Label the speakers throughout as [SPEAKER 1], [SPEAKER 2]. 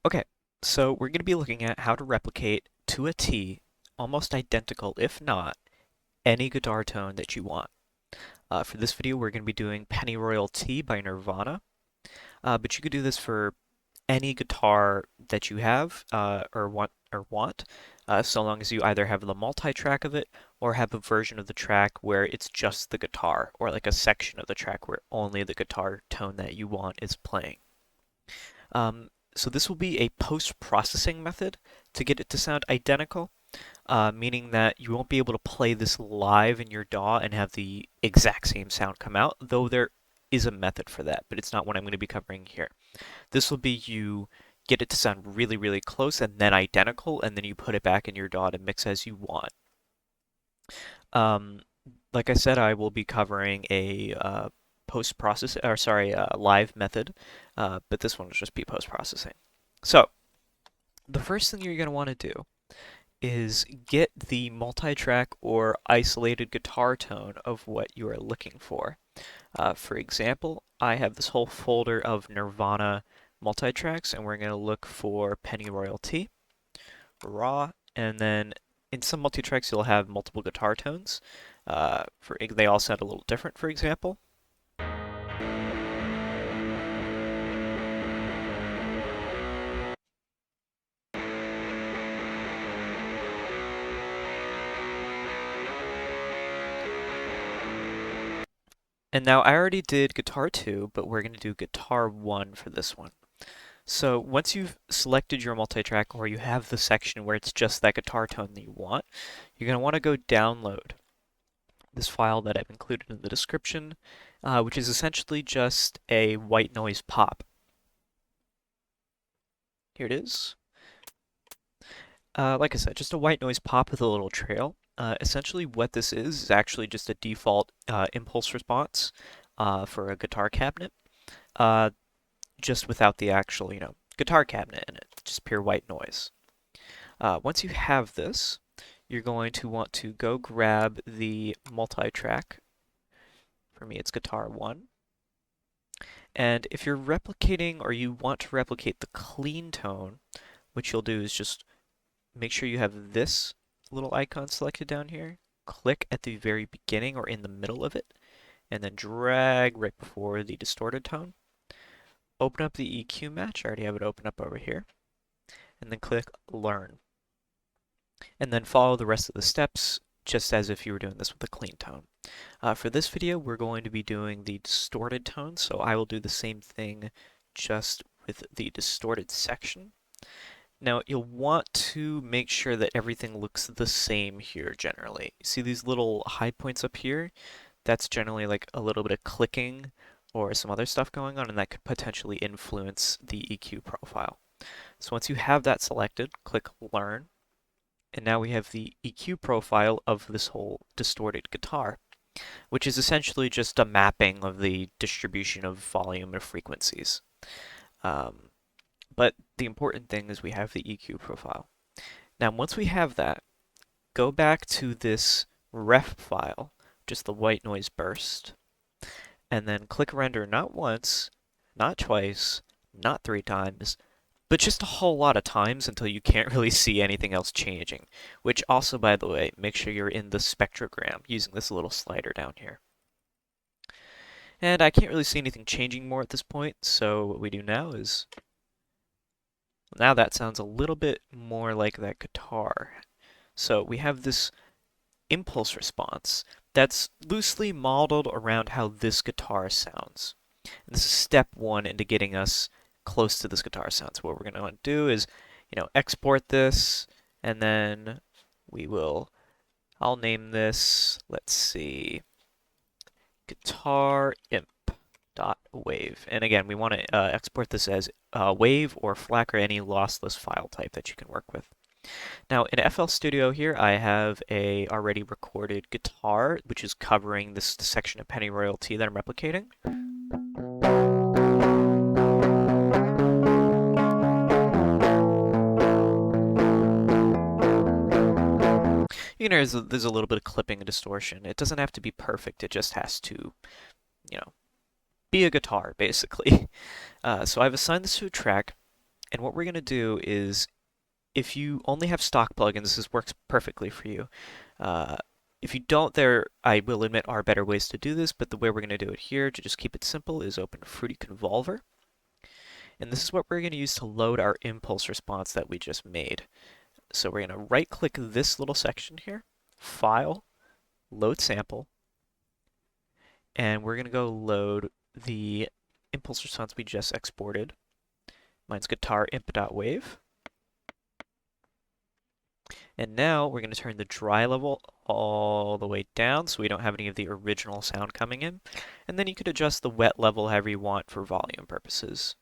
[SPEAKER 1] Okay, so we're going to be looking at how to replicate to a T, almost identical, if not, any guitar tone that you want. For this video, we're going to be doing Pennyroyal Tea by Nirvana, but you could do this for any guitar that you have or want, so long as you either have the multi-track of it or have a version of the track where it's just the guitar, or like a section of the track where only the guitar tone that you want is playing. So this will be a post-processing method to get it to sound identical, meaning that you won't be able to play this live in your DAW and have the exact same sound come out, though there is a method for that, but it's not what I'm going to be covering here. This will be you get it to sound really, really close and then identical, and then you put it back in your DAW to mix as you want. Um, like I said, I will be covering a post-process, or sorry, live method, but this one will just be post-processing. So the first thing you're going to want to do is get the multi-track or isolated guitar tone of what you are looking for. For example, I have this whole folder of Nirvana multi-tracks, and we're going to look for Pennyroyal Tea, Raw, and then in some multi-tracks you'll have multiple guitar tones. They all sound a little different, for example. And now I already did guitar 2, but we're going to do guitar 1 for this one. So once you've selected your multi-track or you have the section where it's just that guitar tone that you want, you're going to want to go download this file that I've included in the description, which is essentially just a white noise pop. Here it is. Like I said, just a white noise pop with a little trail. Essentially what this is actually just a default impulse response for a guitar cabinet, uh, just without the actual, guitar cabinet in it, just pure white noise. Once you have this, you're going to want to go grab the multi-track. For me, it's guitar 1. And if you're replicating or you want to replicate the clean tone, what you'll do is just make sure you have this little icon selected down here. Click at the very beginning or in the middle of it, and then drag right before the distorted tone. Open up the EQ match. I already have it open up over here. And then click Learn. And then follow the rest of the steps just as if you were doing this with a clean tone. For this video, we're going to be doing the distorted tone, so I will do the same thing just with the distorted section. Now, you'll want to make sure that everything looks the same here generally. See these little high points up here? That's generally like a little bit of clicking or some other stuff going on, and that could potentially influence the EQ profile. So once you have that selected, click Learn, and now we have the EQ profile of this whole distorted guitar, which is essentially just a mapping of the distribution of volume and frequencies. But the important thing is we have the EQ profile. Now, once we have that, go back to this ref file, just the white noise burst, and then click render not once, not twice, not 3 times, but just a whole lot of times until you can't really see anything else changing. Which also, by the way, make sure you're in the spectrogram using this little slider down here. And I can't really see anything changing more at this point, so what we do now is, now that sounds a little bit more like that guitar. So we have this impulse response that's loosely modeled around how this guitar sounds. And this is step 1 into getting us close to this guitar sound. So what we're going to want to do is, export this, and then I'll name this, let's see, guitar imp dot wave. And again, we want to export this as wave or FLAC or any lossless file type that you can work with. Now in FL Studio here, I have a already recorded guitar, which is covering this section of Pennyroyal Tea that I'm replicating. There's a little bit of clipping and distortion. It doesn't have to be perfect. It just has to, be a guitar, basically. So I've assigned this to a track, And what we're going to do is, if you only have stock plugins, this works perfectly for you. Uh, if you don't, there, I will admit, are better ways to do this, but the way we're going to do it here, to just keep it simple, is open Fruity Convolver. And this is what we're going to use to load our impulse response that we just made. So we're going to right-click this little section here, File, Load Sample, and we're going to go load the impulse response we just exported. Mine's guitar imp.wave. And now we're going to turn the dry level all the way down so we don't have any of the original sound coming in. And then you could adjust the wet level however you want for volume purposes.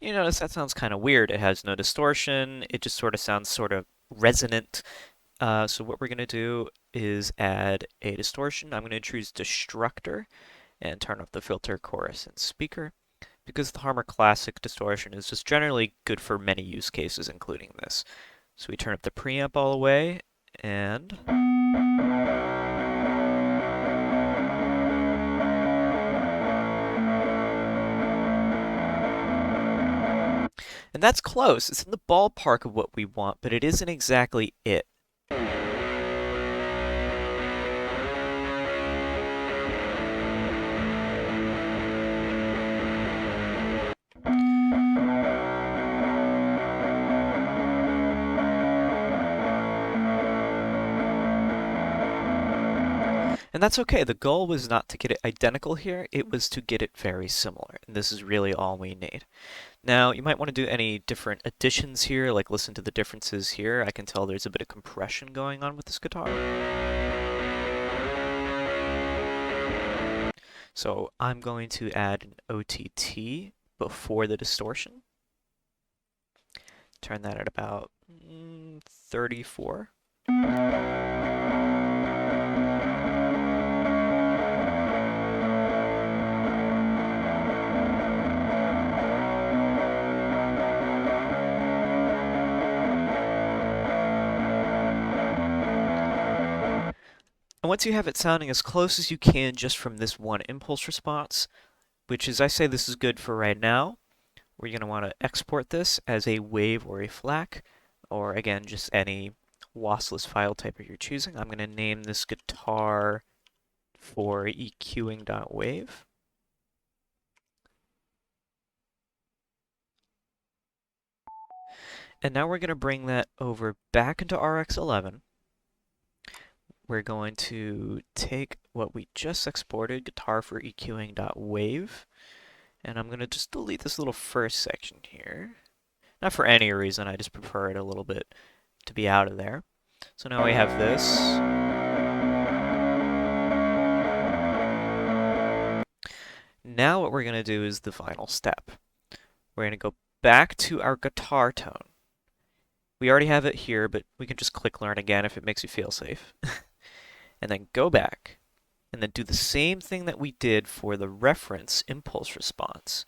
[SPEAKER 1] You notice that sounds kind of weird. It has no distortion. It just sort of sounds sort of resonant. So what we're going to do is add a distortion. I'm going to choose Destructor and turn off the filter, chorus, and speaker, because the Harmor Classic distortion is just generally good for many use cases, including this. So we turn up the preamp all the way, and that's close. It's in the ballpark of what we want, but it isn't exactly it. And that's okay. The goal was not to get it identical here, it was to get it very similar. And this is really all we need. Now, you might want to do any different additions here, like listen to the differences here. I can tell there's a bit of compression going on with this guitar. So I'm going to add an OTT before the distortion. Turn that at about 34. And once you have it sounding as close as you can just from this one impulse response, which is, I say this is good for right now, we're going to want to export this as a wave or a FLAC, or again, just any lossless file type you're choosing. I'm going to name this guitar for EQing.wave. And now we're going to bring that over back into RX11. We're going to take what we just exported, guitar for EQing.wave, and I'm going to just delete this little first section here. Not for any reason, I just prefer it a little bit to be out of there. So now we have this. Now what we're going to do is the final step. We're going to go back to our guitar tone. We already have it here, but we can just click learn again if it makes you feel safe. And then go back, and then do the same thing that we did for the reference impulse response,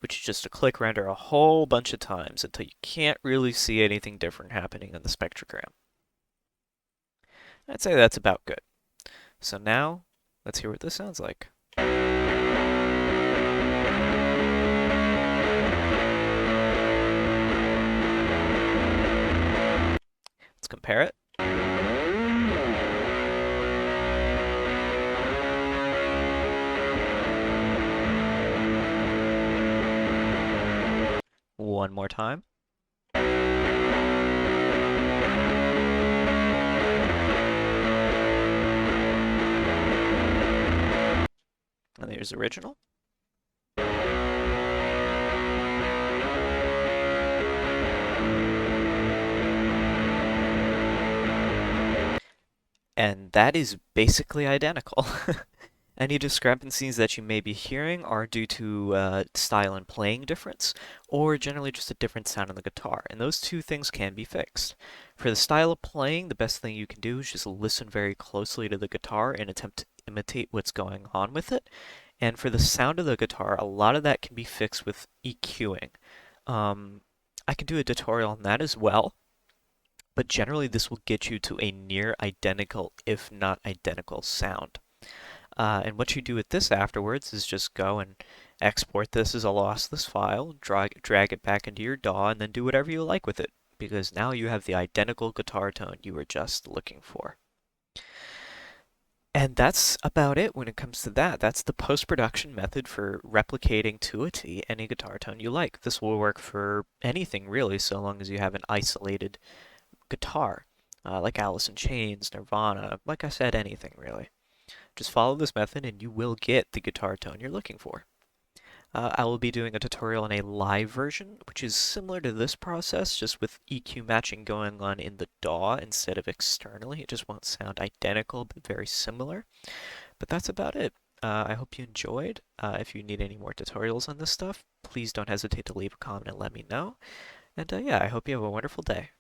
[SPEAKER 1] which is just to click render a whole bunch of times until you can't really see anything different happening on the spectrogram. I'd say that's about good. So now, let's hear what this sounds like. Let's compare it. One more time. And there's the original. And that is basically identical. Any discrepancies that you may be hearing are due to style and playing difference, or generally just a different sound on the guitar, and those two things can be fixed. For the style of playing, the best thing you can do is just listen very closely to the guitar and attempt to imitate what's going on with it. And for the sound of the guitar, a lot of that can be fixed with EQing. I can do a tutorial on that as well. but generally this will get you to a near identical, if not identical, sound. And what you do with this afterwards is just go and export this as a lossless file, drag it back into your DAW, and then do whatever you like with it, because now you have the identical guitar tone you were just looking for. And that's about it when it comes to that. That's the post-production method for replicating to a T any guitar tone you like. This will work for anything really, so long as you have an isolated guitar, like Alice in Chains, Nirvana, like I said, anything really. Just follow this method and you will get the guitar tone you're looking for. I will be doing a tutorial on a live version, which is similar to this process, just with EQ matching going on in the DAW instead of externally. It just won't sound identical, but very similar. But that's about it. I hope you enjoyed. If you need any more tutorials on this stuff, please don't hesitate to leave a comment and let me know. And yeah, I hope you have a wonderful day.